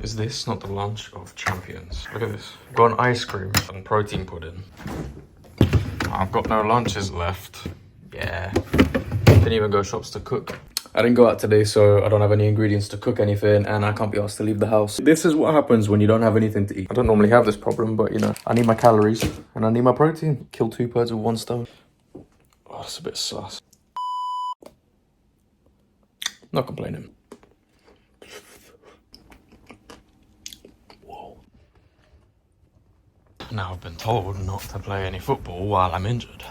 Is this not the lunch of champions? Look at this. I've got an ice cream and protein pudding. I've got no lunches left. Yeah. Didn't even go shops to cook. I didn't go out today, so I don't have any ingredients to cook anything, and I can't be asked to leave the house. This is what happens when you don't have anything to eat. I don't normally have this problem, but you know, I need my calories and I need my protein. Kill two birds with one stone. Oh, that's a bit sus. Not complaining. Whoa. Now I've been told not to play any football while I'm injured.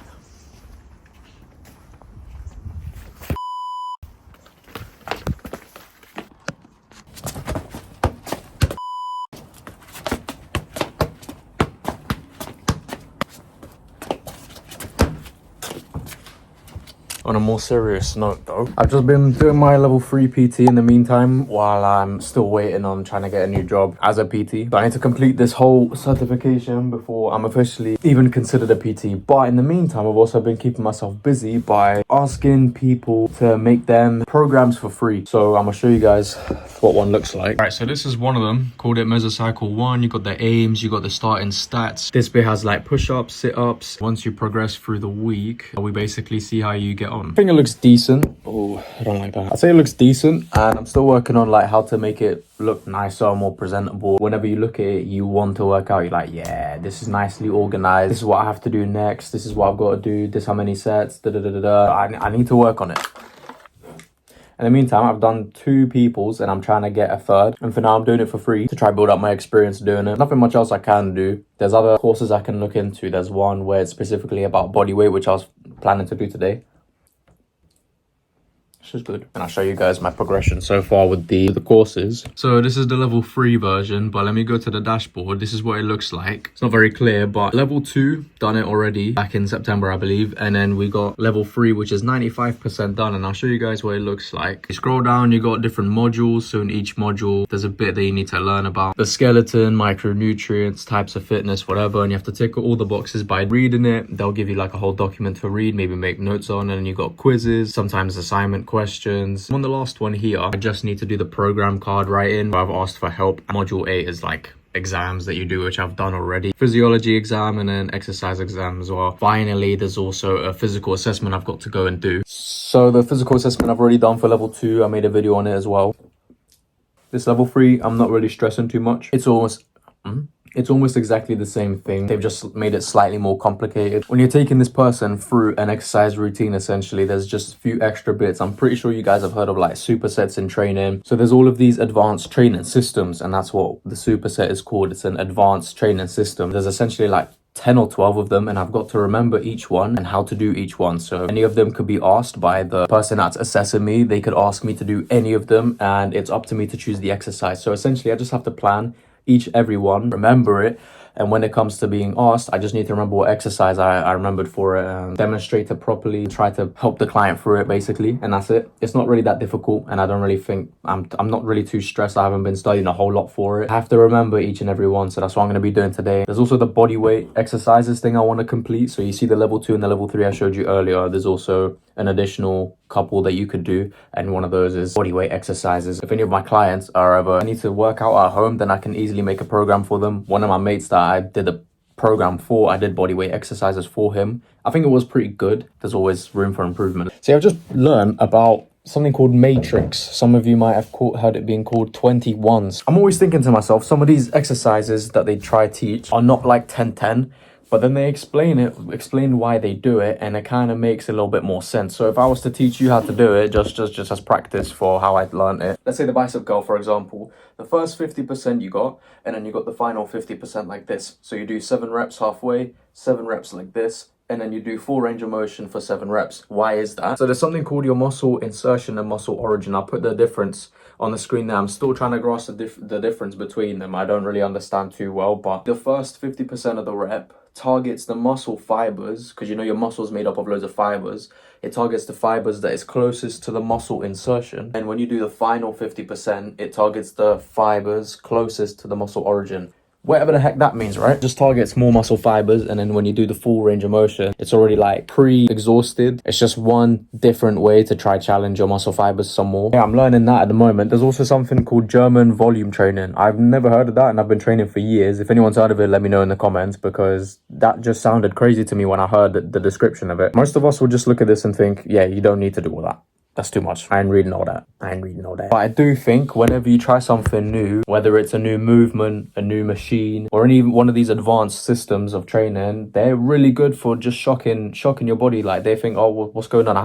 On a more serious note though, I've just been doing my level 3 PT in the meantime while I'm still waiting on trying to get a new job as a PT. So I need to complete this whole certification before I'm officially even considered a PT. But in the meantime, I've also been keeping myself busy by asking people to make them programs for free. So I'm gonna show you guys what one looks like. All right, so this is one of them. Called it Mesocycle 1. You got the aims, you got the starting stats. This bit has like push-ups, sit-ups. Once you progress through the week, we basically see how you get on. I think it looks decent. Oh, I don't like that. I'd say it looks decent, and I'm still working on like how to make it look nicer, more presentable. Whenever you look at it, you want to work out. You're like, yeah, this is nicely organized. This is what I have to do next. This is what I've got to do. This how many sets. I need to work on it. In the meantime, I've done 2 people's and I'm trying to get a 3rd. And for now, I'm doing it for free to try build up my experience doing it. Nothing much else I can do. There's other courses I can look into. There's one where it's specifically about body weight, which I was planning to do today. This is good. And I'll show you guys my progression so far with the courses. So this is the level 3 version, but let me go to the dashboard. This is what it looks like. It's not very clear, but level 2, done it already back in September, I believe. And then we got level 3, which is 95% done. And I'll show you guys what it looks like. You scroll down, you got different modules. So in each module, there's a bit that you need to learn about the skeleton, micronutrients, types of fitness, whatever. And you have to tick all the boxes by reading it. They'll give you like a whole document to read, maybe make notes on. And you got quizzes, sometimes assignment questions. On the last one here, I just need to do the program card writing where I've asked for help. Module 8 is like exams that you do, which I've done already. Physiology exam and then exercise exam as well. Finally, there's also a physical assessment I've got to go and do. So the physical assessment I've already done for level 2. I made a video on it as well. This level 3, I'm not really stressing too much. It's almost exactly the same thing. They've just made it slightly more complicated. When you're taking this person through an exercise routine, essentially, there's just a few extra bits. I'm pretty sure you guys have heard of like supersets in training. So there's all of these advanced training systems, and that's what the superset is called. It's an advanced training system. There's essentially like 10 or 12 of them, and I've got to remember each one and how to do each one. So any of them could be asked by the person that's assessing me. They could ask me to do any of them, and it's up to me to choose the exercise. So essentially, I just have to plan every one, remember it, and when it comes to being asked, I just need to remember what exercise I remembered for it, and demonstrate it properly, try to help the client through it basically, and that's it. It's not really that difficult, and I don't really think I'm not really too stressed. I haven't been studying a whole lot for it. I have to remember each and every one, so that's what I'm going to be doing today. There's also the body weight exercises thing I want to complete. So you see the level 2 and the level 3 I showed you earlier. There's also an additional couple that you could do, and one of those is body weight exercises. If any of my clients are ever need to work out at home, then I can easily make a program for them. One of my mates that I did a program for, I did body weight exercises for him. I think it was pretty good. There's always room for improvement. See, I've just learned about something called matrix. Some of you might have heard it being called 21s. I'm always thinking to myself, some of these exercises that they try teach are not like 10-10. But then they explain why they do it, and it kind of makes a little bit more sense. So if I was to teach you how to do it, just as practice for how I learned it. Let's say the bicep curl, for example. The first 50% you got, and then you got the final 50% like this. So you do 7 reps halfway, 7 reps like this, and then you do full range of motion for 7 reps. Why is that? So there's something called your muscle insertion and muscle origin. I'll put the difference on the screen now. I'm still trying to grasp the difference between them. I don't really understand too well, but the first 50% of the rep targets the muscle fibers, because you know your muscle is made up of loads of fibers. It targets the fibers that is closest to the muscle insertion. And when you do the final 50%, it targets the fibers closest to the muscle origin. whatever the heck that means, right? Just targets more muscle fibers, and then when you do the full range of motion, it's already like pre-exhausted. It's just one different way to try challenge your muscle fibers some more. Yeah, I'm learning that at the moment. There's also something called German volume training. I've never heard of that, and I've been training for years. If anyone's heard of it, let me know in the comments, because that just sounded crazy to me when I heard the description of it. Most of us will just look at this and think, yeah, you don't need to do all that. That's too much. I ain't reading all that. But I do think whenever you try something new, whether it's a new movement, a new machine, or any one of these advanced systems of training, they're really good for just shocking your body. Like, they think, oh, what's going on? I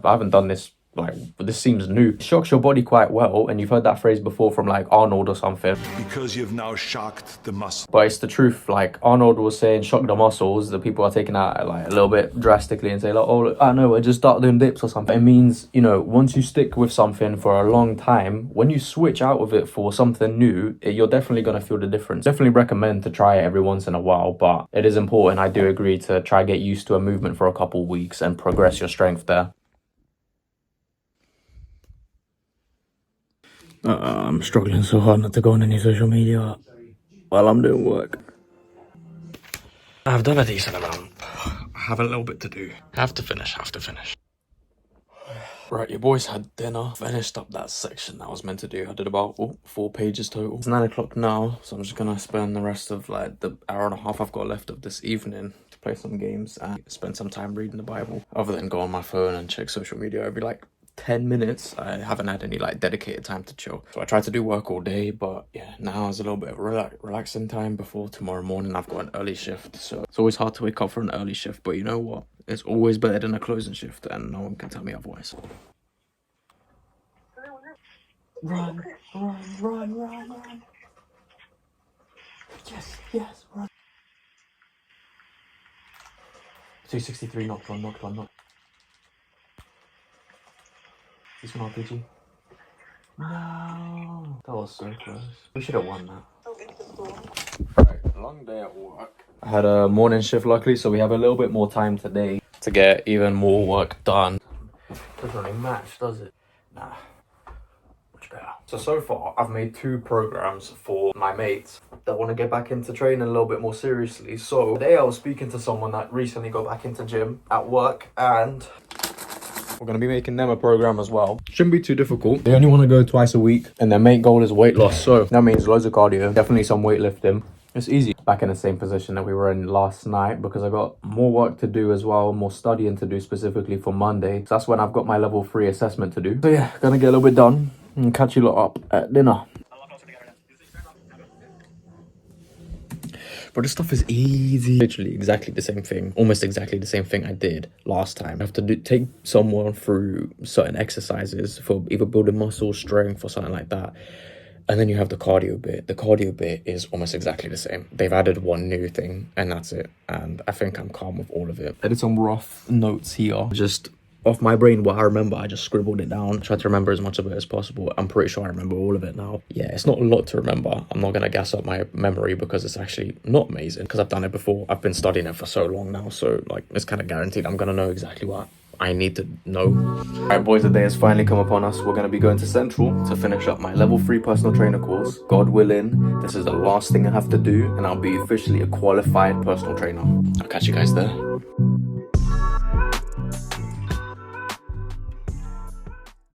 haven't done this. Like, this seems new. It shocks your body quite well, and you've heard that phrase before from like Arnold or something. Because you've now shocked the muscle. But it's the truth. Like, Arnold was saying, shock the muscles. The people are taking that like a little bit drastically and say like, oh, I know, I just start doing dips or something. It means, you know, once you stick with something for a long time, when you switch out of it for something new, you're definitely going to feel the difference. Definitely recommend to try it every once in a while, but it is important, I do agree, to try get used to a movement for a couple weeks and progress your strength there. I'm struggling so hard not to go on any social media while I'm doing work. I've done a decent amount. I have a little bit to do. Have to finish. Right, your boys had dinner. Finished up that section that I was meant to do. I did about 4 pages total. It's 9 o'clock now, so I'm just gonna spend the rest of like the hour and a half I've got left of this evening to play some games and spend some time reading the Bible. Other than go on my phone and check social media every like 10 minutes, I haven't had any like dedicated time to chill. So I tried to do work all day, but yeah, now is a little bit of relaxing time before tomorrow morning. I've got an early shift, so it's always hard to wake up for an early shift, but you know what? It's always better than a closing shift, and no one can tell me otherwise. Run. Yes, run. 263, knocked one. This one RPG. No, that was so close. We should have won that. Right, long day at work. I had a morning shift luckily, so we have a little bit more time today to get even more work done. Doesn't really match, does it? Nah, much better. So far, I've made 2 programs for my mates that want to get back into training a little bit more seriously. So today I was speaking to someone that recently got back into gym at work, and we're going to be making them a program as well. Shouldn't be too difficult. They only want to go twice a week, and their main goal is weight loss. So that means loads of cardio, definitely some weightlifting. It's easy. Back in the same position that we were in last night, because I got more work to do as well, more studying to do specifically for Monday. So that's when I've got my level 3 assessment to do. So yeah, gonna get a little bit done and catch you lot up at dinner. But this stuff is easy. Literally exactly the same thing. Almost exactly the same thing I did last time. I have to take someone through certain exercises for either building muscle strength or something like that. And then you have the cardio bit. The cardio bit is almost exactly the same. They've added one new thing, and that's it. And I think I'm calm with all of it. I did some rough notes here. Just off my brain, what I remember, I just scribbled it down. Tried to remember as much of it as possible. I'm pretty sure I remember all of it now. Yeah, it's not a lot to remember. I'm not going to gas up my memory because it's actually not amazing. Because I've done it before. I've been studying it for so long now. So, like, it's kind of guaranteed I'm going to know exactly what I need to know. Alright boys, the day has finally come upon us. We're going to be going to Central to finish up my level 3 personal trainer course. God willing, this is the last thing I have to do, and I'll be officially a qualified personal trainer. I'll catch you guys there.